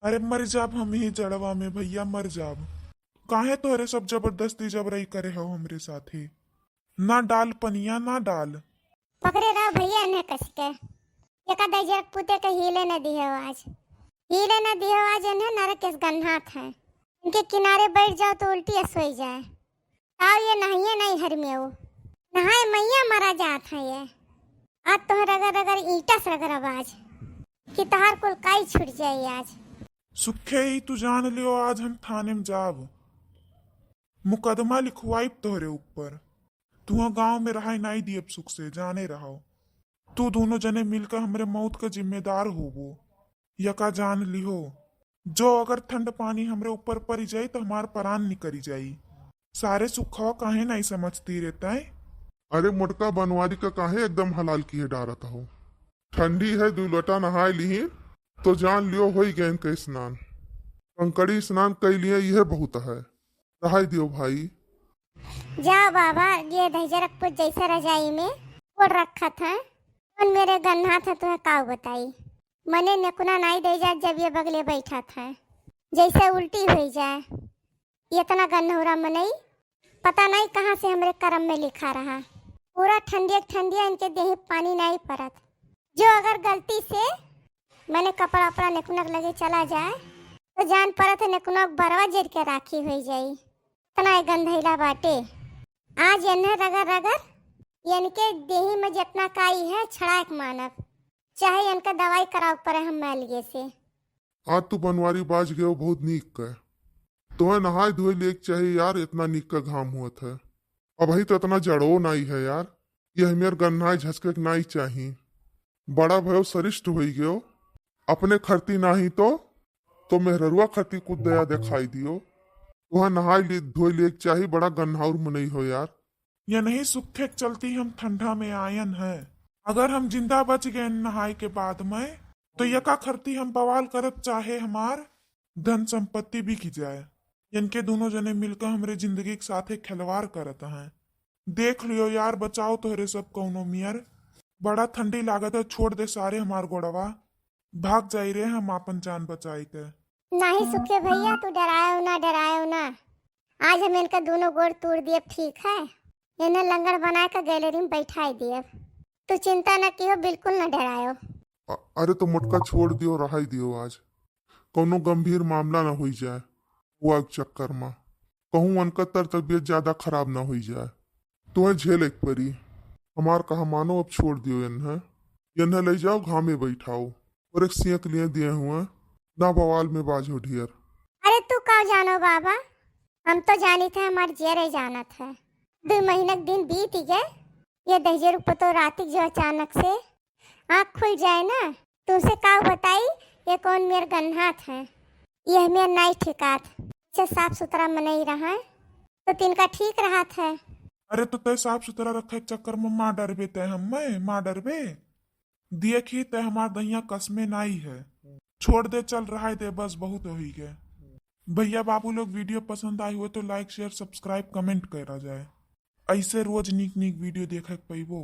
अरे मर जाब हम ही जड़वा में भैया मर जाब। काहे तोहरे सब जबरदस्ती जबरई करे हो हमरे साथे। ना डाल पनिया ना डाल। पकड़े रहो भैया ने कस के। एका दजरक पुते के हिले न दियो आज। हिले न दियो आज इन्हें नरक के गन्हात है। इनके किनारे बैठ जाओ तो उल्टी सोई जाए। आओ ये नहाइए नहीं हर में वो। नहाए मैया मरा जात है ये। आज तो रगर रगर ईटा से रगर आवाज। कि तहार कुल काई छूट जाए आज। सुखे ही तू जान लियो आज हम थाने में जाब। मुकदमा लिखवाई तोहरे ऊपर। तू गांव में रहा नहीं दियब सुख से जाने रहो। तू दोनों जने मिलकर हमरे मौत का जिम्मेदार होबो। यका जान लिहो जो अगर ठंड पानी हमरे ऊपर पड़ी जाई तो हमार प्राण निकली जाई। सारे सुखवा काहे नहीं समझती रहता है। अरे मोटका बनवारी का काहे एकदम हलाल किए डारत हो। ठंडी है 2 लोटा नहाए ली तो जान लियो हो गए इनका स्नान। कंकड़ी स्नान कई लिए यह बहुत है। रहा दियो भाई। जाओ बाबा ये दहजरक पुत जैसा रजाई में ओढ़ रखा था। और मेरे गन्ना था तो काऊ बताई। मने नकुना नहीं दे जाए जब ये बगले बैठा था। जैसे उल्टी हुई जाए। इतना गन्नौरा मनई पता नहीं कहाँ से हमरे कर्म में लिखा रहा। पूरा ठंडिया इनके देह पानी नहीं पड़त। जो अगर गलती से मैंने कपड़ा अपना नकुनक लगे चला जाए तो जान पड़त है नकुनक बरवा जेर के राखी हुई जाई। इतना गंधैला बाटे। आज इन्हें रगर रगर इनके देही में जितना काई है छड़ाक मानव। चाहे इनका दवाई कराव पड़े हम मैलिए से। आज तू बनवारी बाज गयो बहुत नीक का। तुम्हें नहाए धोए लेक चाहिए यार इतना नीक का घाम हुआ था। अब ही तो इतना जड़ो नहीं है यार। यह मेर गन्नाई झसके नहीं चाहिए। बड़ा भयो सरिष्ट हो गयो। अपने खरती नहीं तो मेहरुआ खरती कुछ दया दिखाई दियो। वहाँ नहाए धोए लेक चाहिए बड़ा गन्हाउर मनई हो यार। या नहीं सुखे चलती हम ठंडा में आयन है। अगर हम जिंदा बच गए नहाए के बाद में तो यका खरती हम बवाल करत चाहे हमार धन संपत्ति भी की जाए। इनके दोनों जने मिलकर हमरे जिंदगी के साथे खिलवाड़ करत हैं। देख लियो यार बचाओ तोहरे सब कौनो मियर। बड़ा ठंडी लागत है छोड़ दे सारे हमार गोड़वा। भाग जाई रे हम अपन जान बचाई के। नहीं सुखे भैया तू डरायो ना। आज हम इनका दोनों गोड़ तोड़ दिए ठीक है। इन्हें लंगड़ बना कर गैलरी में बैठाई दिए। तू चिंता न कियो बिल्कुल न डरायो। अरे तो मुटका छोड़ दियो रहा दियो आज। कोनो गंभीर मामला न हो जाए वो चक्कर में। कहूँ उनका तबीयत ज्यादा खराब ना हो जाए। तुम्हें झेल एक परी। हमार कहा मानो अब छोड़ दियो इन्हें ले जाओ घामे बैठाओ और एक सियक लिए दिए हुए ना बवाल में बाजो ढेर। अरे तू कब जानो बाबा। हम तो जानी थे हमारे जेरे जाना था। 2 महीने दिन बीत गए। ये दहजर तो रात जो अचानक से आँख खुल जाए ना तुमसे का बताई ये कौन मेरे गन्हात है। यह मेरे नहीं ठिकात। अच्छा साफ सुथरा मनई रहा है तो तिनका ठीक रहा था। अरे तो तय साफ सुथरा रखे चक्कर में माँ डरबे तय हम माँ डरबे। देखी तय हमार दहिया कसमे नहीं है। छोड़ दे चल रहा है दे बस बहुत हो ही गए। भैया बाबू लोग वीडियो पसंद आई हो तो लाइक शेयर सब्सक्राइब कमेंट करा जाए। ऐसे रोज नीक वीडियो देखे पैबो।